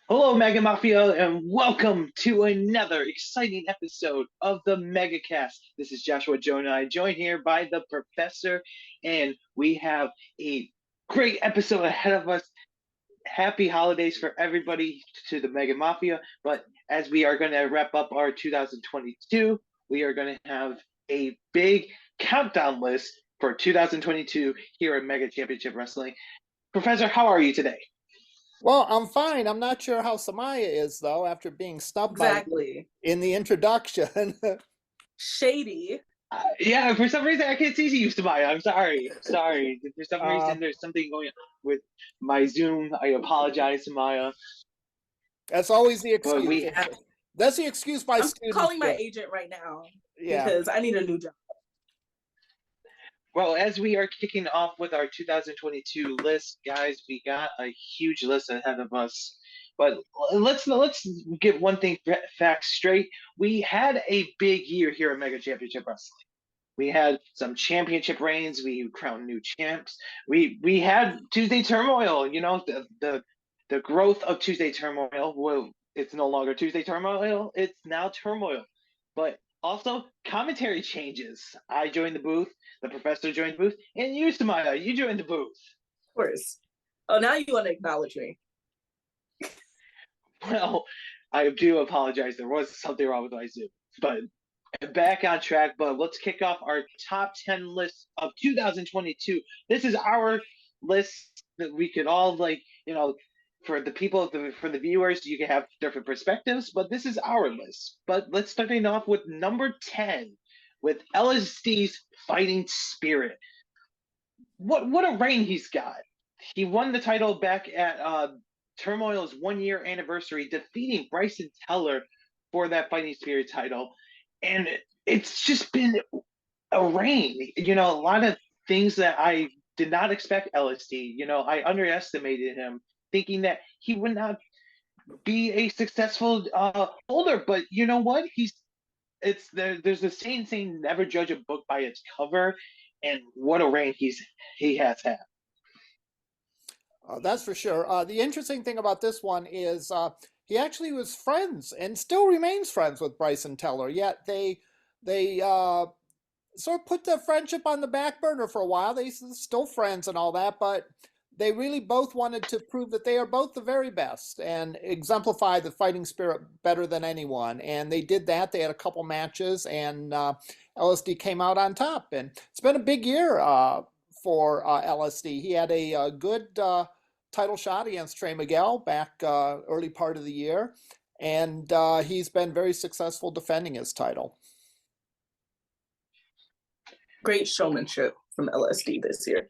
Hello, Mega Mafia, and welcome to another exciting episode of the MegaCast. This is Joshua Gjonaj, joined here by the Professor, and we have a great episode ahead of us. Happy holidays for everybody to the Mega Mafia. But as we are going to wrap up our 2022, we are going to have a big countdown list for 2022 here at Mega Championship Wrestling. Professor, how are you today? Well, I'm fine. I'm not sure how Samiya is, though, after being snubbed by you Exactly. in the introduction. Shady. Yeah, for some reason I can't see you, Samiya. I'm sorry. Sorry. For some Uh, reason there's something going on with my Zoom. I apologize, Samiya. that's always the But excuse. we have, That's the excuse my I'm students calling my give. agent right now Yeah. because I need a new job. well, as we are kicking off with our 2022 list, guys, we got a huge list ahead of us. But let's get one thing fact straight. We had a big year here at Mega Championship Wrestling. We had some championship reigns. We crowned new champs. We had Tuesday Turmoil. You know the growth of Tuesday Turmoil. Well, it's no longer Tuesday Turmoil. It's now Turmoil. But also commentary changes. I joined the booth. The Professor joined the booth, and you, Samiya, you joined the booth. Of course. Oh, now you want to acknowledge me. Well, I do apologize. There was something wrong with my Zoom, but back on track. But let's kick off our top 10 list of 2022. This is our list that we could all for the people, for the viewers, you can have different perspectives, but this is our list. But let's starting off with number 10 with LSD's Fighting Spirit. What a reign he's got. He won the title back at Turmoil's 1 year anniversary, defeating Bryson Teller for that Fighting Spirit title. And it's just been a reign. A lot of things that I did not expect LSD. I underestimated him, thinking that he would not be a successful holder. But you know what? There's a saying never judge a book by its cover, and what a reign he has had. That's for sure. The interesting thing about this one is he actually was friends and still remains friends with Bryson Teller. Yet they sort of put their friendship on the back burner for a while. They still friends and all that, but they really both wanted to prove that they are both the very best and exemplify the fighting spirit better than anyone. And they did that. They had a couple matches, and LSD came out on top. And it's been a big year for LSD. He had a good title shot against Trey Miguel back early part of the year, and he's been very successful defending his title. Great showmanship from LSD this year.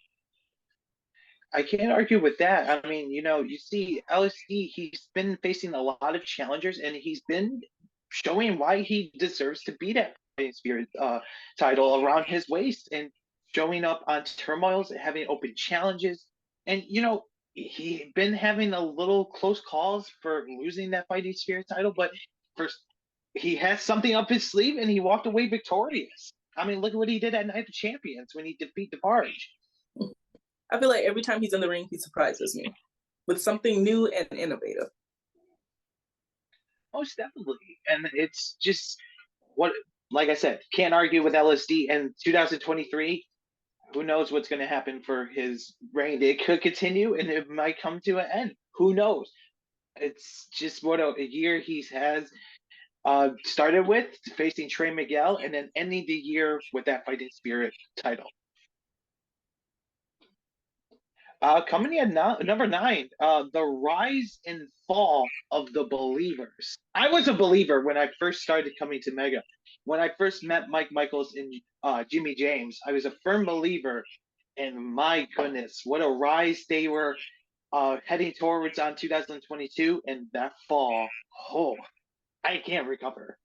I can't argue with that. I mean, you see LSD, he's been facing a lot of challengers, and he's been showing why he deserves to be that Fighting Spirit title around his waist, and showing up on turmoils, having open challenges. And, he been having a little close calls for losing that Fighting Spirit title, but first he has something up his sleeve, and he walked away victorious. I mean, look at what he did at Night of Champions when he defeated DeBarge. I feel like every time he's in the ring, he surprises me with something new and innovative. Most definitely. And it's just like I said, can't argue with LSD. And 2023, who knows what's going to happen for his reign? It could continue, and it might come to an end. Who knows? It's just what a year he has started with, facing Trey Miguel, and then ending the year with that Fighting Spirit title. Coming in number 9, the rise and fall of the believers. I was a believer when I first started coming to Mega. When I first met Mike Michaels and Jimmy James, I was a firm believer. And my goodness, what a rise they were heading towards on 2022. And that fall, I can't recover.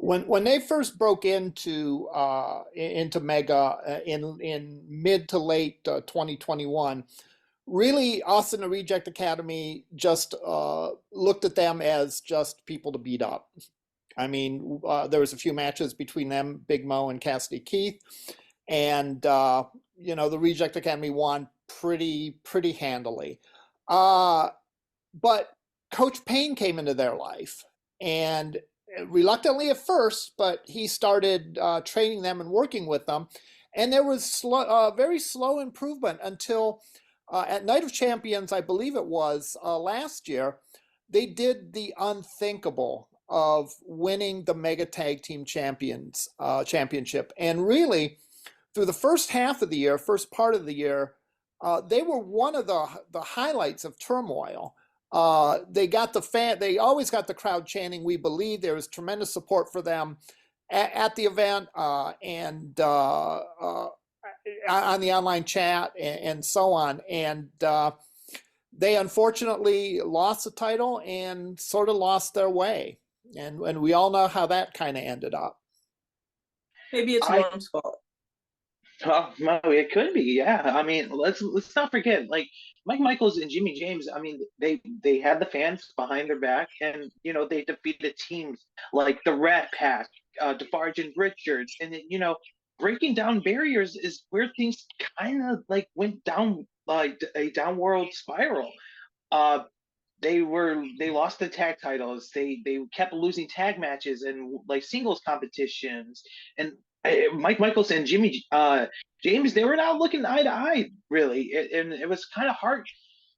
When they first broke into Mega in mid to late 2021, really us in the Reject Academy just looked at them as just people to beat up. I mean, there was a few matches between them, Big Mo and Cassidy Keith, and the Reject Academy won pretty handily. But Coach Payne came into their life, and reluctantly at first, but he started training them and working with them. And there was very slow improvement until at Night of Champions, I believe it was last year, they did the unthinkable of winning the Mega Tag Team Championship. And really, through the first half of the year, first part of the year, they were one of the highlights of Turmoil. They always got the crowd chanting, "We believe." There was tremendous support for them at the event and on the online chat and so on. And they unfortunately lost the title and sort of lost their way. And we all know how that kind of ended up. Maybe it's Norm's fault. Oh, no, it could be, yeah. I mean, let's not forget, like Mike Michaels and Jimmy James. I mean, they had the fans behind their back, and they defeated teams like the Rat Pack, Defarge and Richards, and breaking down barriers is where things kind of like went down like a downward spiral. Uh, they lost the tag titles. They kept losing tag matches and like singles competitions, and Mike Michaels and Jimmy James, they were not looking eye to eye really, and it was kind of hard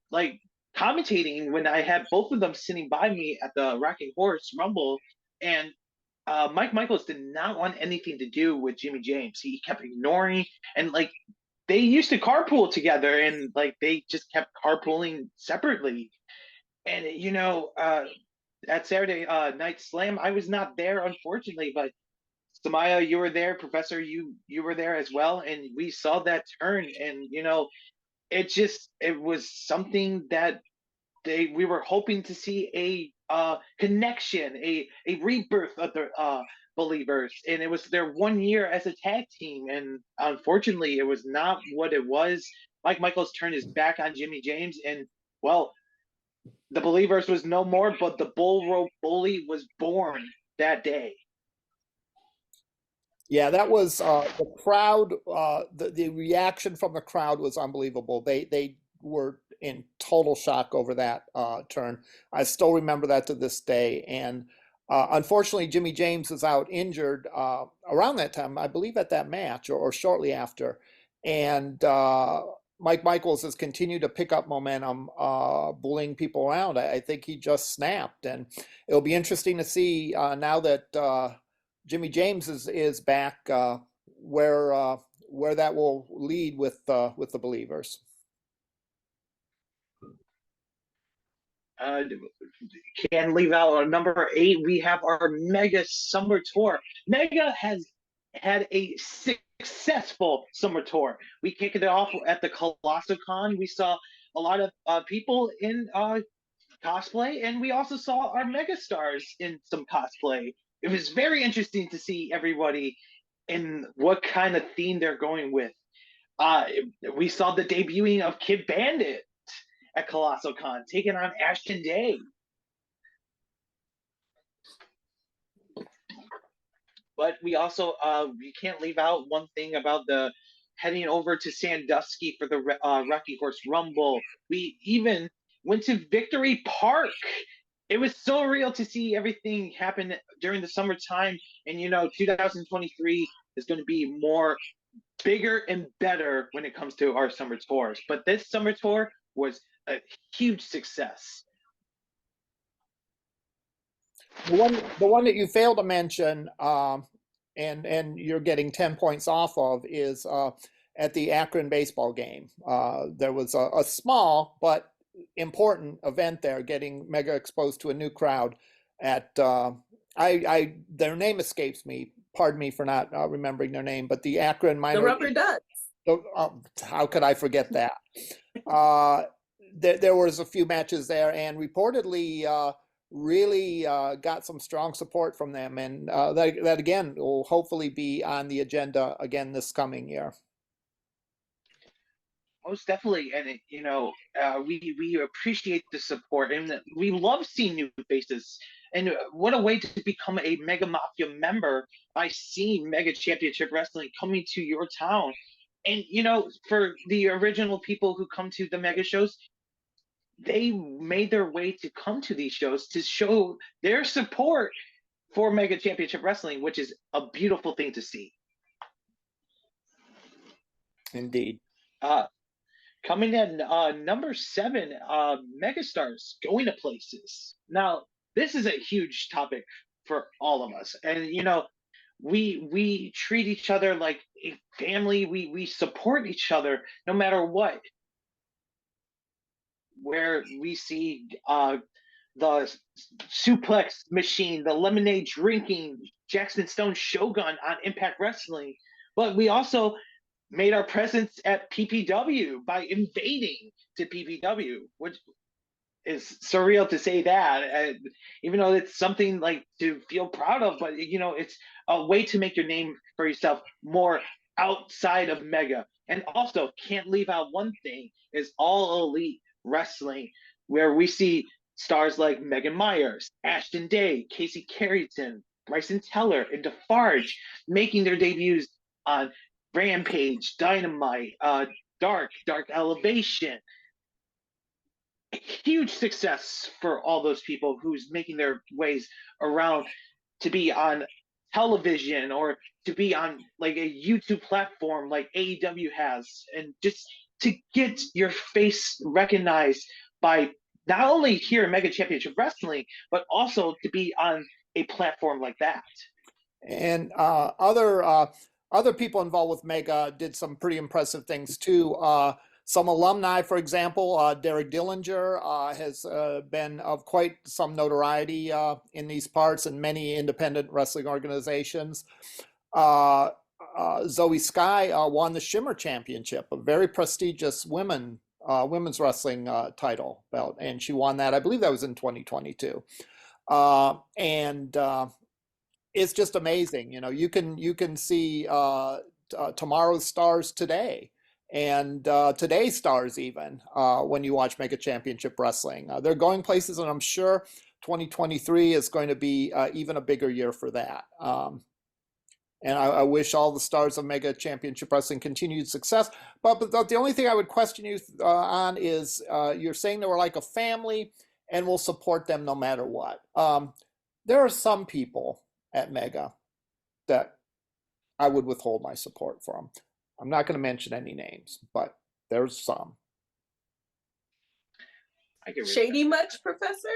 like commentating when I had both of them sitting by me at the Rocking Horse Rumble, and Mike Michaels did not want anything to do with Jimmy James. He kept ignoring, and like they used to carpool together, and like they just kept carpooling separately. And at Saturday Night Slam, I was not there unfortunately, but Samiya, you were there. Professor, you were there as well, and we saw that turn. And it was something that we were hoping to see a connection, a rebirth of the believers, and it was their 1 year as a tag team, and unfortunately, it was not what it was. Mike Michaels turned his back on Jimmy James, and well, the believers was no more, but the Bull Rope Bully was born that day. Yeah, that was the crowd. The reaction from the crowd was unbelievable. They were in total shock over that turn. I still remember that to this day. And unfortunately, Jimmy James was out injured around that time, I believe, at that match or shortly after. And Mike Michaels has continued to pick up momentum, bullying people around. I think he just snapped, and it'll be interesting to see now that Jimmy James is back, where that will lead with the believers. Can't leave out number 8. We have our Mega Summer Tour. Mega has had a successful summer tour. We kicked it off at the Colossal Con. We saw a lot of people in cosplay, and we also saw our mega stars in some cosplay. It was very interesting to see everybody and what kind of theme they're going with. Uh, we saw the debuting of Kid Bandit at Colossal Con, taking on Ashton Day. But we also we can't leave out one thing about the heading over to Sandusky for the Rocky Horse Rumble. We even went to Victory Park. It was so real to see everything happen during the summertime, and 2023 is going to be more bigger and better when it comes to our summer tours. But this summer tour was a huge success. The one that you failed to mention, and you're getting 10 points off of, is at the Akron baseball game. There was a small but important event there, getting Mega exposed to a new crowd at their name escapes me. Pardon me for not remembering their name, but the Akron minor. The Rubber Ducks. How could I forget that? There was a few matches there, and reportedly really got some strong support from them, and that again will hopefully be on the agenda again this coming year. Most definitely, and we appreciate the support, and we love seeing new faces. And what a way to become a Mega Mafia member by seeing Mega Championship Wrestling coming to your town. And for the original people who come to the Mega shows, they made their way to come to these shows to show their support for Mega Championship Wrestling, which is a beautiful thing to see. Indeed. Coming in number 7, megastars going to places. Now, this is a huge topic for all of us, and we treat each other like a family. We support each other no matter what. Where we see the suplex machine, the lemonade drinking Jackson Stone Shogun on Impact Wrestling, but we also made our presence at PPW by invading to PPW, which is surreal to say that, even though it's something like to feel proud of, but it's a way to make your name for yourself more outside of Mega. And also, can't leave out one thing, is All Elite Wrestling, where we see stars like Megan Myers, Ashton Day, Casey Carrington, Bryson Teller, and DeFarge making their debuts on Rampage, Dynamite, Dark Elevation. Huge success for all those people who's making their ways around to be on television or to be on like a YouTube platform like AEW has, and just to get your face recognized by not only here in Mega Championship Wrestling, but also to be on a platform like that. And other people involved with Mega did some pretty impressive things too. Some alumni, for example, Derek Dillinger has been of quite some notoriety in these parts and many independent wrestling organizations. Zoe Sky won the Shimmer Championship, a very prestigious women's wrestling title belt, and she won that. I believe that was in 2022. It's just amazing. You can see tomorrow's stars today, and today's stars even when you watch Mega Championship Wrestling. They're going places, and I'm sure 2023 is going to be even a bigger year for that. And I wish all the stars of Mega Championship Wrestling continued success. But the only thing I would question you on is you're saying they were like a family and we'll support them no matter what. There are some people at Mega that I would withhold my support from. I'm not going to mention any names, but there's some. Shady much, Professor?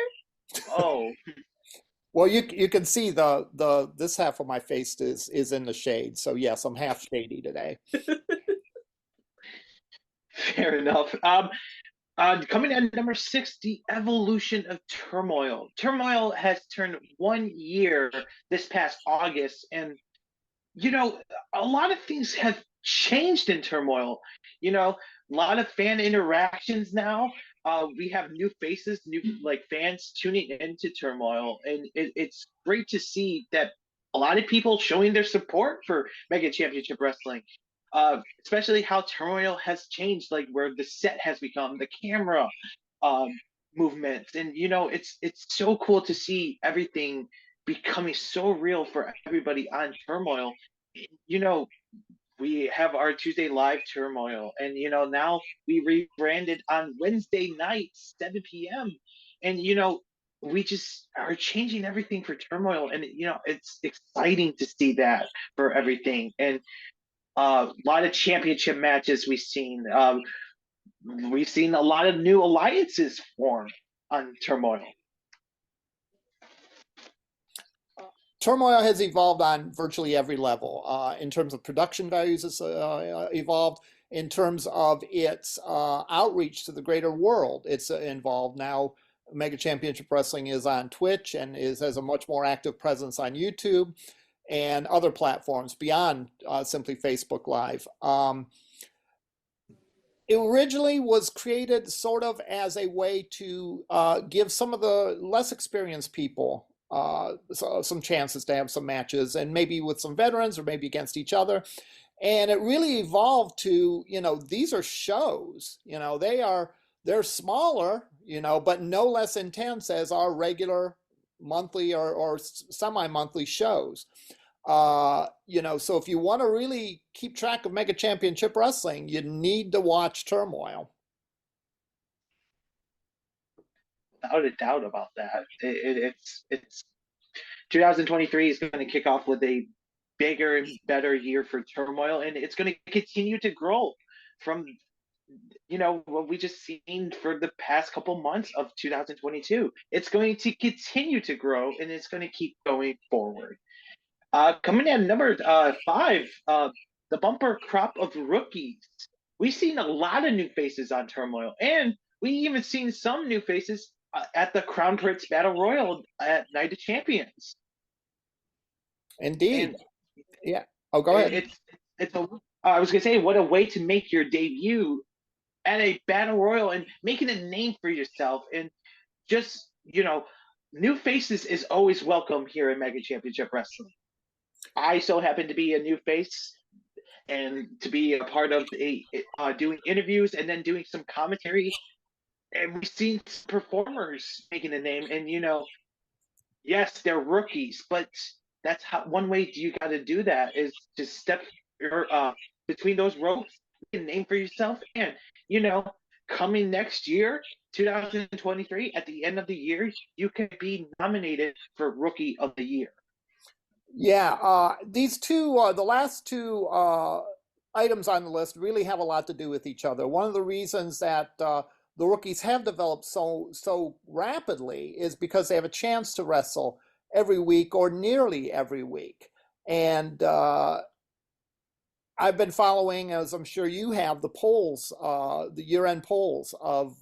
Oh. Well, you can see this half of my face is in the shade. So yes, I'm half shady today. Fair enough. Coming in at number 6, the evolution of Turmoil. Turmoil has turned 1 year this past August, and a lot of things have changed in Turmoil. A lot of fan interactions now. We have new faces, new fans tuning into Turmoil, and it's great to see that a lot of people showing their support for Mega Championship Wrestling. Especially how Turmoil has changed, like where the set has become, the camera movements, and it's so cool to see everything becoming so real for everybody on Turmoil. We have our Tuesday live Turmoil, and now we rebranded on Wednesday nights 7 p.m. and we just are changing everything for Turmoil, and it's exciting to see that for everything. And a lot of championship matches we've seen. We've seen a lot of new alliances form on Turmoil. Turmoil has evolved on virtually every level. In terms of production values, it's evolved. In terms of its outreach to the greater world, it's involved. Now, Mega Championship Wrestling is on Twitch and has a much more active presence on YouTube and other platforms beyond simply Facebook Live. It originally was created sort of as a way to give some of the less experienced people some chances to have some matches, and maybe with some veterans or maybe against each other. And it really evolved to, these are shows, they're smaller, but no less intense as our regular monthly or semi-monthly shows. So if you want to really keep track of Mega Championship Wrestling, you need to watch Turmoil. without a doubt about that. It's 2023 is going to kick off with a bigger and better year for Turmoil, and it's going to continue to grow from what we just seen for the past couple months of 2022. It's going to continue to grow, and it's going to keep going forward. Coming in number 5, the bumper crop of rookies. We've seen a lot of new faces on Turmoil, and we even seen some new faces at the Crown Prince Battle Royal at Night of Champions. Indeed. And yeah. Oh, go ahead. I was gonna say, what a way to make your debut at a Battle Royal and making a name for yourself, and just new faces is always welcome here in Mega Championship Wrestling. I so happen to be a new face and to be a part of doing interviews and then doing some commentary. And we've seen performers making a name, and yes, they're rookies, but that's one way you got to do that is to step between those ropes, make a name for yourself, and coming next year, 2023, at the end of the year, you can be nominated for Rookie of the Year. Yeah, these two, the last two items on the list really have a lot to do with each other. One of the reasons that the rookies have developed so rapidly is because they have a chance to wrestle every week or nearly every week. And I've been following, as I'm sure you have, the polls, the year-end polls of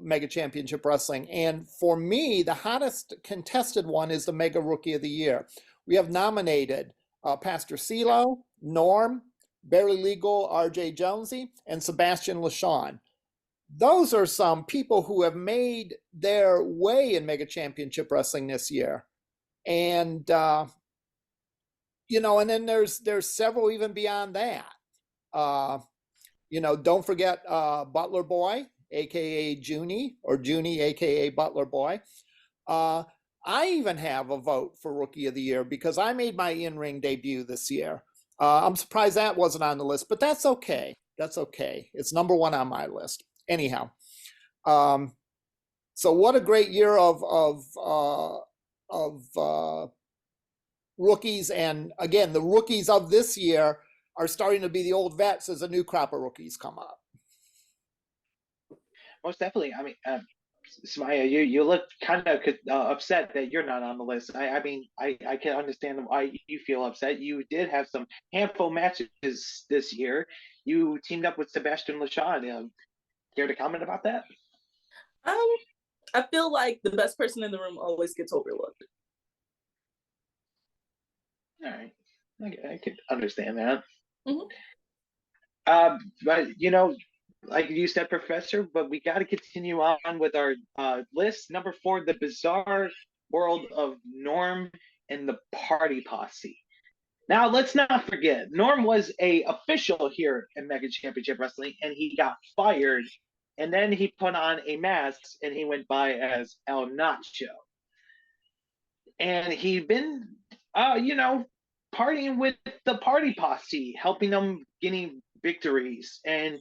Mega Championship Wrestling. And for me, the hottest contested one is the Mega Rookie of the Year. We have nominated Pastor CeeLo, Norm, Barely Legal, RJ Jonesy, and Sebastian LaShawn. Those are some people who have made their way in Mega Championship Wrestling this year. And, and then there's several even beyond that. Don't forget Butler Boy, aka Junie, or Junie, aka Butler Boy. I even have a vote for Rookie of the Year because I made my in-ring debut this year. I'm surprised that wasn't on the list, but that's okay. That's okay. It's number 1 on my list. Anyhow, so what a great year of rookies, and again, the rookies of this year are starting to be the old vets as a new crop of rookies come up. Most definitely. I mean, Samiya, you look kind of upset that you're not on the list. I can understand why you feel upset. You did have some handful matches this year. You teamed up with Sebastian LaShawn. Care to comment about that? I feel like the best person in the room always gets overlooked. All right, I can understand that. Mm-hmm. But like you said, Professor, but we got to continue on with our list. Number 4, the bizarre world of Norm and the Party Posse. Now, let's not forget, Norm was a official here in Mega Championship Wrestling, and he got fired, and then he put on a mask, and he went by as El Nacho. And he'd been, partying with the Party Posse, helping them getting victories, and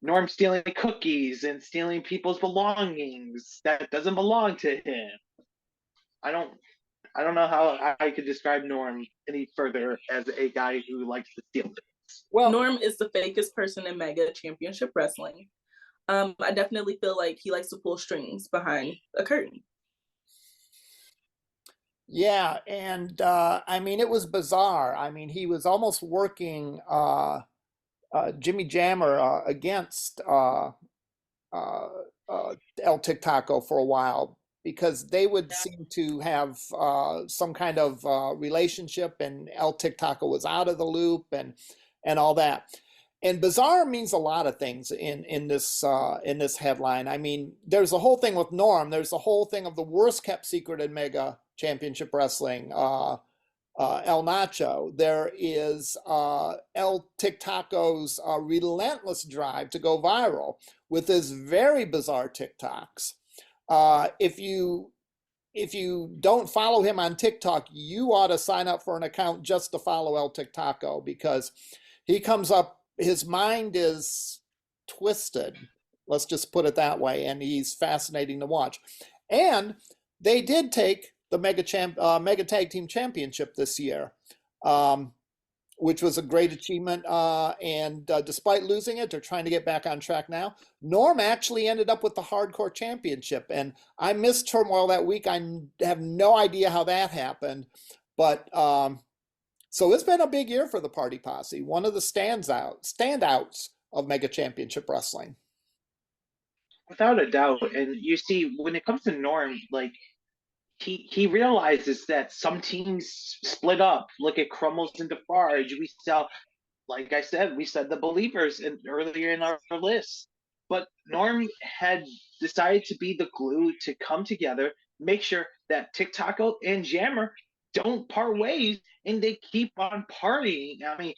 Norm stealing cookies and stealing people's belongings that doesn't belong to him. I don't know how I could describe Norm any further as a guy who likes to steal things. Well, Norm is the fakest person in Mega Championship Wrestling. I definitely feel like he likes to pull strings behind a curtain. Yeah, and it was bizarre. He was almost working Jimmy Jammer against El Tic Taco for a while, because they would seem to have some kind of relationship, and El Tic Taco was out of the loop and all that. And bizarre means a lot of things in this headline. There's a whole thing with Norm. There's a whole thing of the worst kept secret in Mega Championship Wrestling, El Nacho. There is El Tic Taco's relentless drive to go viral with his very bizarre TikToks. If you don't follow him on TikTok, you ought to sign up for an account just to follow El Tic Taco, because he comes up, his mind is twisted Let's just put it that way. And he's fascinating to watch. And they did take the Mega Tag Team Championship this year, which was a great achievement. And despite losing it, they're trying to get back on track now. Norm actually ended up with the Hardcore Championship, and I missed Turmoil that week. I have no idea how that happened, but so it's been a big year for the Party Posse. One of the standouts of Mega Championship Wrestling. Without a doubt. And you see, when it comes to Norm, like he realizes that some teams split up. Look at Crumbles and Defarge. We saw, like I said, we said the Believers earlier in our list. But Norm had decided to be the glue to come together, make sure that TikTok and Jammer don't part ways, and they keep on partying. I mean,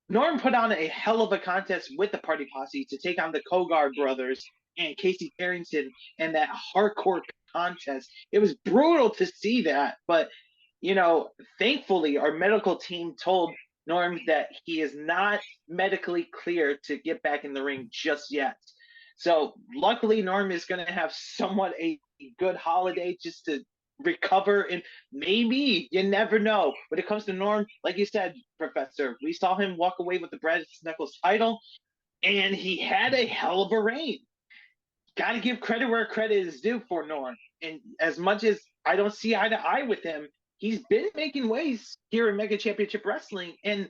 Norm put on a hell of a contest with the Party Posse to take on the Kogar brothers and Casey Carrington in that hardcore contest. It was brutal to see that, but thankfully our medical team told Norm that he is not medically clear to get back in the ring just yet. So luckily Norm is going to have somewhat a good holiday just to recover, and maybe, you never know, when it comes to Norm, like you said, Professor, we saw him walk away with the Brad Knuckles title, and he had a hell of a reign. Got to give credit where credit is due for Norm, and as much as I don't see eye to eye with him, he's been making waves here in Mega Championship Wrestling, and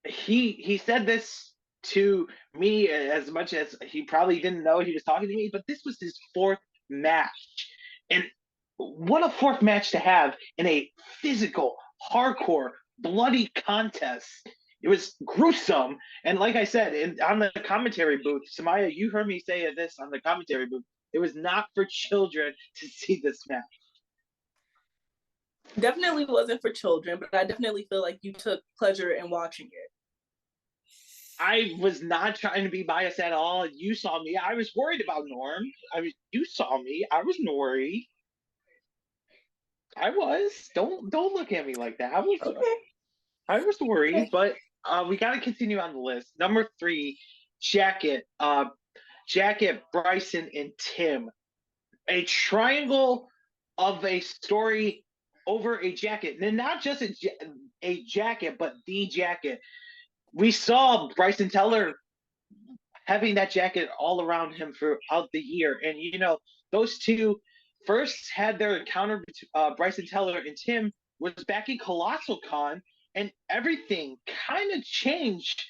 he said this to me, as much as he probably didn't know he was talking to me, but this was his fourth match, and what a fourth match to have in a physical, hardcore, bloody contest. It was gruesome. And like I said, on the commentary booth, Samiya, you heard me say this on the commentary booth. It was not for children to see this match. Definitely wasn't for children, but I definitely feel like you took pleasure in watching it. I was not trying to be biased at all. You saw me. I was worried about Norm. You saw me. I was worried. I was. Don't look at me like that. I was worried, okay. But we got to continue on the list. Number 3, Jacket. Jacket, Bryson, and Tim. A triangle of a story over a jacket. And not just a jacket, but the jacket. We saw Bryson Teller having that jacket all around him throughout the year. And, those two first had their encounter, Bryson Teller and Tim, was back in Colossal Con, and everything kind of changed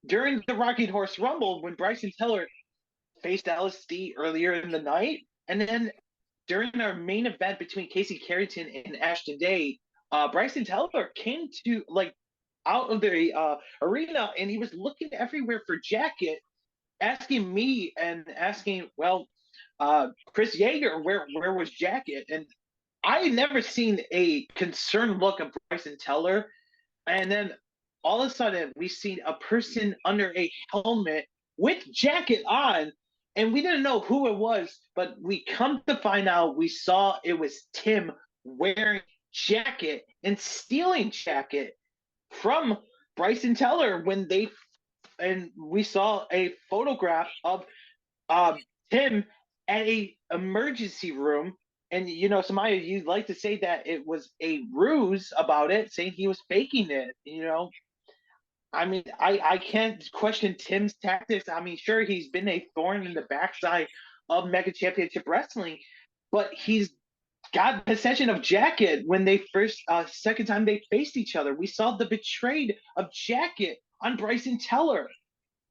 during the Rocky Horse Rumble when Bryson Teller faced LSD earlier in the night. And then during our main event between Casey Carrington and Ashton Day, Bryson Teller came to, out of the arena, and he was looking everywhere for Jacket, asking me and asking, Chris Yeager, where was Jacket? And I had never seen a concerned look of Bryson Teller. And then all of a sudden, we seen a person under a helmet with Jacket on, and we didn't know who it was, but we come to find out, we saw it was Tim wearing Jacket and stealing Jacket from Bryson Teller and we saw a photograph of Tim at a emergency room. And, Samiya, you'd like to say that it was a ruse about it, saying he was faking it, I mean, I can't question Tim's tactics. I mean, sure, he's been a thorn in the backside of Mega Championship Wrestling, but he's got possession of Jacket when they second time they faced each other. We saw the betrayed of Jacket on Bryson Teller.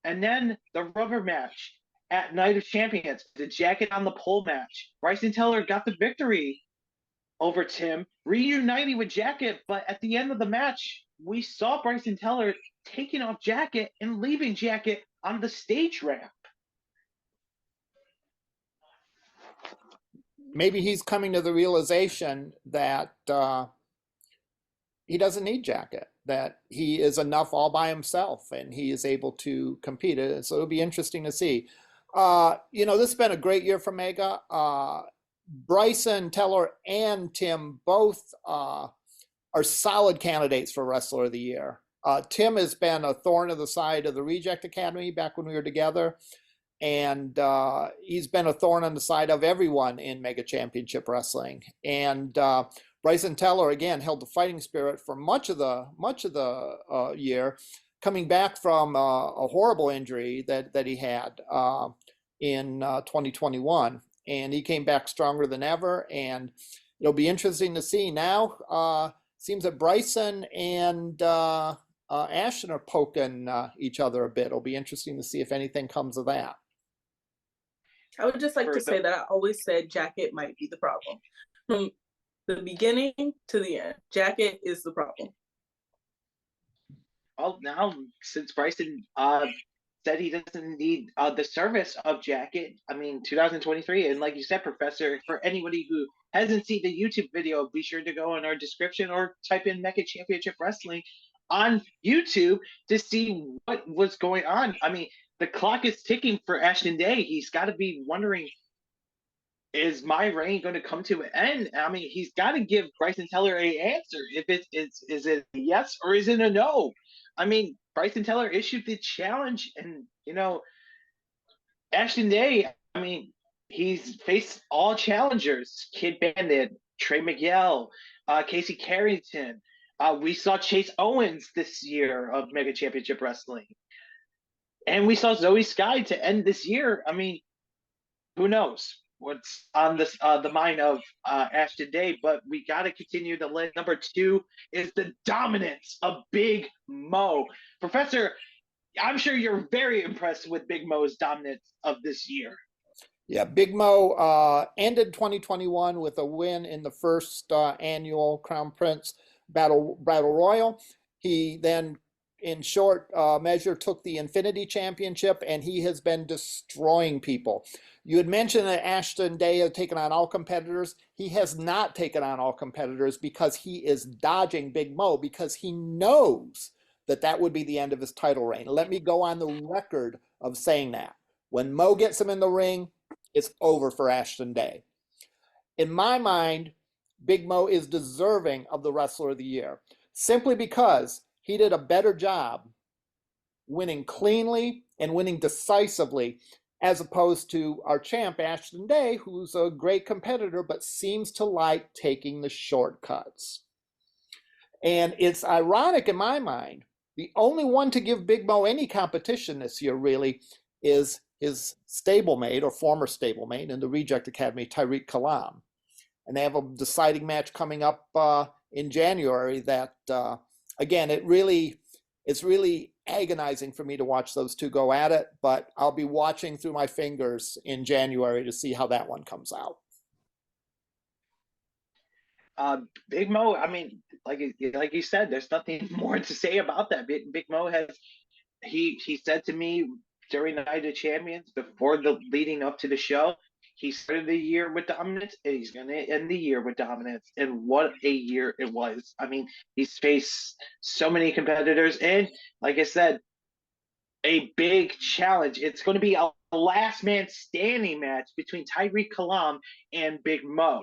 And then the rubber match at Night of Champions, the Jacket on the pole match. Bryson Teller got the victory over Tim, reuniting with Jacket, but at the end of the match, we saw Bryson Teller taking off Jacket and leaving Jacket on the stage ramp. Maybe he's coming to the realization that he doesn't need Jacket, that he is enough all by himself and he is able to compete. So it'll be interesting to see. This has been a great year for Mega. Bryson Teller and Tim both are solid candidates for Wrestler of the Year. Tim has been a thorn in the side of the Reject Academy back when we were together. and he's been a thorn on the side of everyone in Mega Championship Wrestling. And Bryson Teller again held the fighting spirit for much of the year, coming back from a horrible injury that he had in 2021, and he came back stronger than ever. And it'll be interesting to see now. Seems that Bryson and Ashton are poking each other a bit. It'll be interesting to see if anything comes of that. I would just like to say that I always said Jacket might be the problem. From the beginning to the end, Jacket is the problem. Well, now, since Bryson said he doesn't need the service of Jacket, I mean, 2023, and like you said, Professor, for anybody who hasn't seen the YouTube video, be sure to go in our description or type in Mega Championship Wrestling on YouTube to see what was going on. I mean, the clock is ticking for Ashton Day. He's got to be wondering, is my reign going to come to an end? I mean, he's got to give Bryson Teller a answer. If is it a yes or is it a no? I mean, Bryson Teller issued the challenge, and Ashton Day, I mean, he's faced all challengers: Kid Bandit, Trey Miguel, Casey Carrington. We saw Chase Owens this year of Mega Championship Wrestling. And we saw Zoe Sky to end this year. I mean, who knows what's on this the mind of Ashton Day, but we got to continue the list. Number 2 is the dominance of Big Mo. Professor, I'm sure you're very impressed with Big Mo's dominance of this year. Yeah, Big Mo ended 2021 with a win in the first annual Crown Prince Battle Royal. He then, in short measure, took the Infinity Championship, and he has been destroying people. You had mentioned that Ashton Day had taken on all competitors. He has not taken on all competitors because he is dodging Big Mo, because he knows that would be the end of his title reign. Let me go on the record of saying that. When Mo gets him in the ring, it's over for Ashton Day. In my mind, Big Mo is deserving of the Wrestler of the Year, simply because he did a better job winning cleanly and winning decisively, as opposed to our champ, Ashton Day, who's a great competitor, but seems to like taking the shortcuts. And it's ironic in my mind, the only one to give Big Mo any competition this year, really, is his stablemate, or former stablemate, in the Reject Academy, Tariq Kalam. And they have a deciding match coming up in January that, again, it's really agonizing for me to watch those two go at it, but I'll be watching through my fingers in January to see how that one comes out. Big Mo, I mean, like you said, there's nothing more to say about that. Big Mo he said to me during the Night of Champions, before the leading up to the show, he started the year with dominance, and he's going to end the year with dominance. And what a year it was. I mean, he's faced so many competitors, and like I said, a big challenge. It's going to be a last man standing match between Tariq Kalam and Big Mo.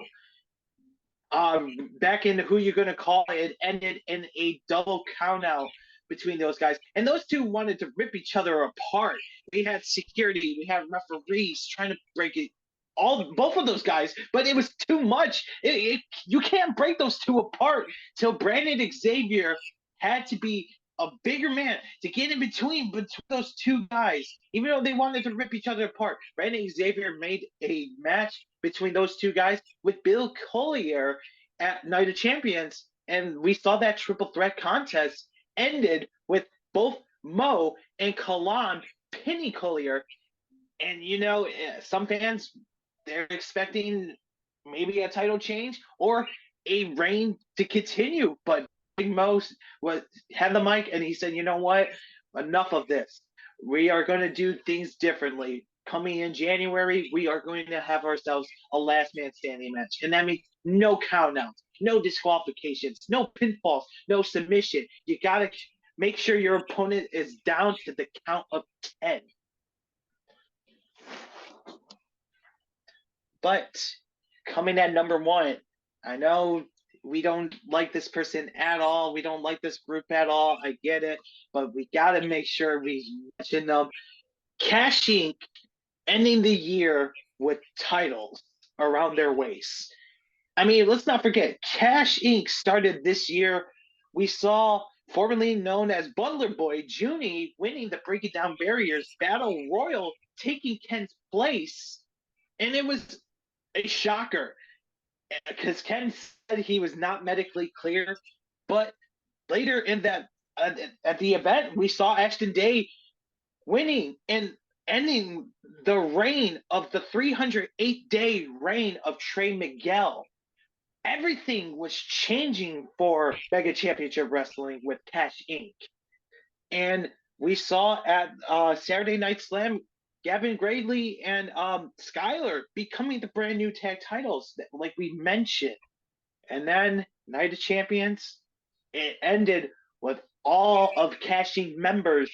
Back in Who You Gonna Call, it ended in a double countout between those guys, and those two wanted to rip each other apart. We had security, we had referees trying to break it, both of those guys, but it was too much. You can't break those two apart. Till Brandon Xavier had to be a bigger man to get in between those two guys, even though they wanted to rip each other apart. Brandon Xavier made a match between those two guys with Bill Collier at Night of Champions, and we saw that triple threat contest ended with both Mo and Kalam pinning Collier. And some fans, they're expecting maybe a title change or a reign to continue, but Big Mo had the mic and he said, you know what, enough of this. We are going to do things differently. Coming in January, we are going to have ourselves a last man standing match, and that means no countouts, no disqualifications, no pinfalls, no submission. You got to make sure your opponent is down to the count of 10. But coming at number 1, I know we don't like this person at all. We don't like this group at all. I get it. But we got to make sure we mention them. Cashing ending the year with titles around their waists. I mean, let's not forget, Cash Inc. started this year. We saw formerly known as Butler Boy, Junie, winning the Breaking Down Barriers Battle Royal, taking Ken's place. And it was a shocker because Ken said he was not medically clear. But later in that, at the event, we saw Ashton Day winning and ending the reign of the 308-day reign of Trey Miguel. Everything was changing for Mega Championship Wrestling with Cash Inc. And we saw at Saturday Night Slam, Gavin Gradley and Skylar becoming the brand new tag titles, like we mentioned. And then Night of Champions, it ended with all of Cash Inc. members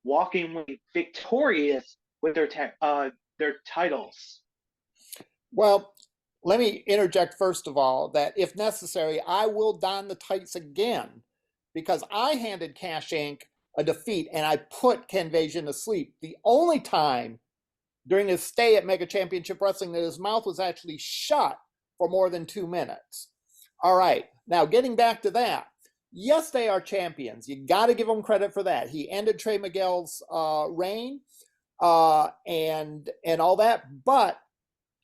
walking away victorious with their titles. Well, let me interject first of all that if necessary, I will don the tights again because I handed Cash Inc. a defeat and I put Ken Vasion to sleep. The only time during his stay at Mega Championship Wrestling that his mouth was actually shut for more than 2 minutes. All right, now getting back to that. Yes, they are champions. You got to give them credit for that. He ended Trey Miguel's reign and all that, but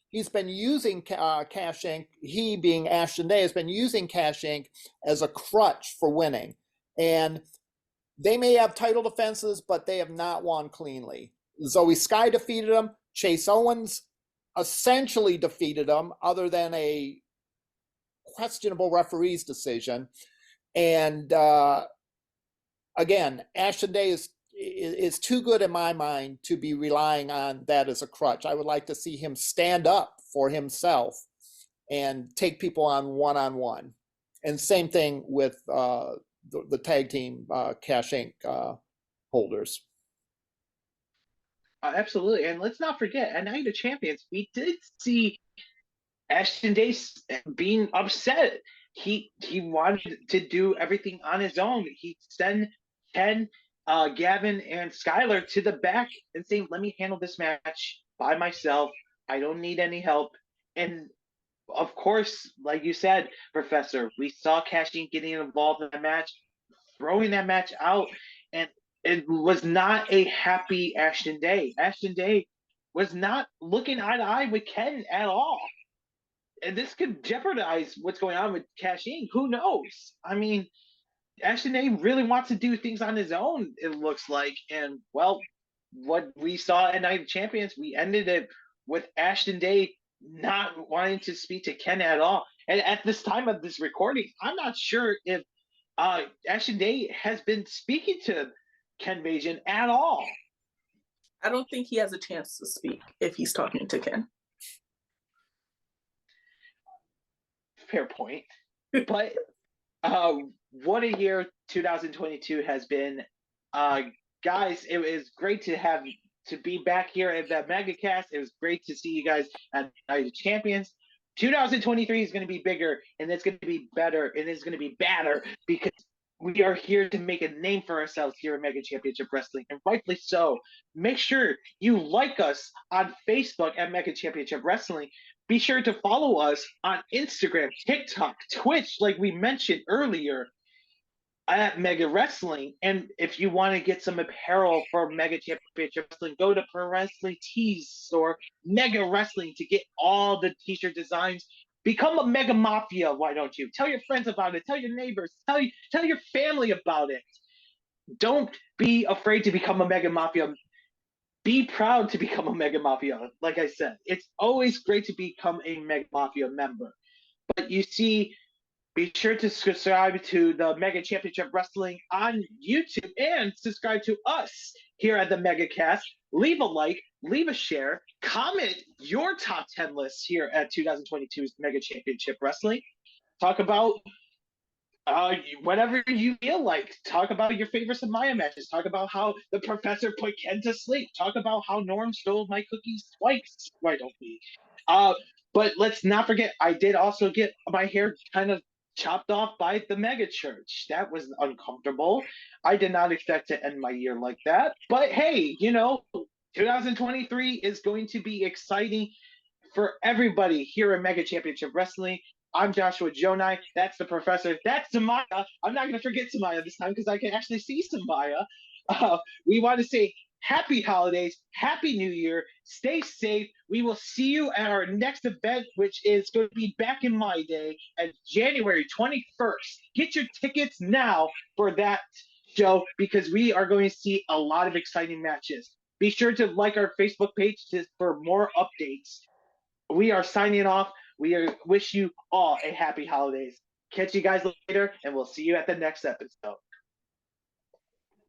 he's been using Cash Inc., he being Ashton Day, has been using Cash Inc. as a crutch for winning. And they may have title defenses, but they have not won cleanly. Zoe Sky defeated him. Chase Owens essentially defeated him, other than a questionable referee's decision. And again, Ashton Day is too good in my mind to be relying on that as a crutch. I would like to see him stand up for himself and take people on one-on-one. And same thing with the tag team Cash Inc. Holders. Absolutely. And let's not forget, at Night of Champions, we did see Ashton Day being upset. He wanted to do everything on his own. He sent Ken, Gavin, and Skylar to the back and saying, let me handle this match by myself. I don't need any help. And of course, like you said, Professor, we saw Cash Inc. getting involved in that match, throwing that match out, and it was not a happy Ashton Day. Ashton Day was not looking eye to eye with Ken at all. And this could jeopardize what's going on with Cash Inc. Who knows? I mean, Ashton Day really wants to do things on his own, it looks like. And, well, what we saw at Night of Champions, we ended it with Ashton Day not wanting to speak to Ken at all. And at this time of this recording, I'm not sure if Ashton Day has been speaking to Ken Vasion at all. I don't think he has a chance to speak if he's talking to Ken. Fair point. But what a year 2022 has been. Guys, it was great to be back here at the MegaCast. It was great to see you guys at Night of Champions. 2023 is going to be bigger, and it's going to be better, and it's going to be badder because we are here to make a name for ourselves here at Mega Championship Wrestling, and rightfully so. Make sure you like us on Facebook at Mega Championship Wrestling. Be sure to follow us on Instagram, TikTok, Twitch, like we mentioned earlier, at Mega Wrestling. And if you want to get some apparel for Mega Championship Wrestling, go to Pro Wrestling Tees store, Mega Wrestling, to get all the t-shirt designs. Become a Mega Mafia, why don't you? Tell your friends about it. Tell your neighbors. Tell your family about it. Don't be afraid to become a Mega Mafia. Be proud to become a Mega Mafia. Like I said, it's always great to become a Mega Mafia member. But you see, be sure to subscribe to the Mega Championship Wrestling on YouTube and subscribe to us here at the MegaCast. Leave a like, leave a share, comment your top 10 lists here at 2022's Mega Championship Wrestling. Talk about whatever you feel like. Talk about your favorite Samiya matches. Talk about how the professor put Ken to sleep. Talk about how Norm stole my cookies twice. Why don't we? But let's not forget, I did also get my hair kind of chopped off by the mega church. That was uncomfortable. I did not expect to end my year like that. But hey, 2023 is going to be exciting for everybody here at Mega Championship Wrestling. I'm Joshua Gjonaj. That's the Professor. That's Samiya. I'm not going to forget Samiya this time because I can actually see Samiya. We want to say happy holidays, happy new year, stay safe. We will see you at our next event, which is going to be back in my day at January 21st. Get your tickets now for that show because we are going to see a lot of exciting matches. Be sure to like our Facebook page for more updates. We are signing off. Wish you all a happy holidays. Catch you guys later, and we'll see you at the next episode.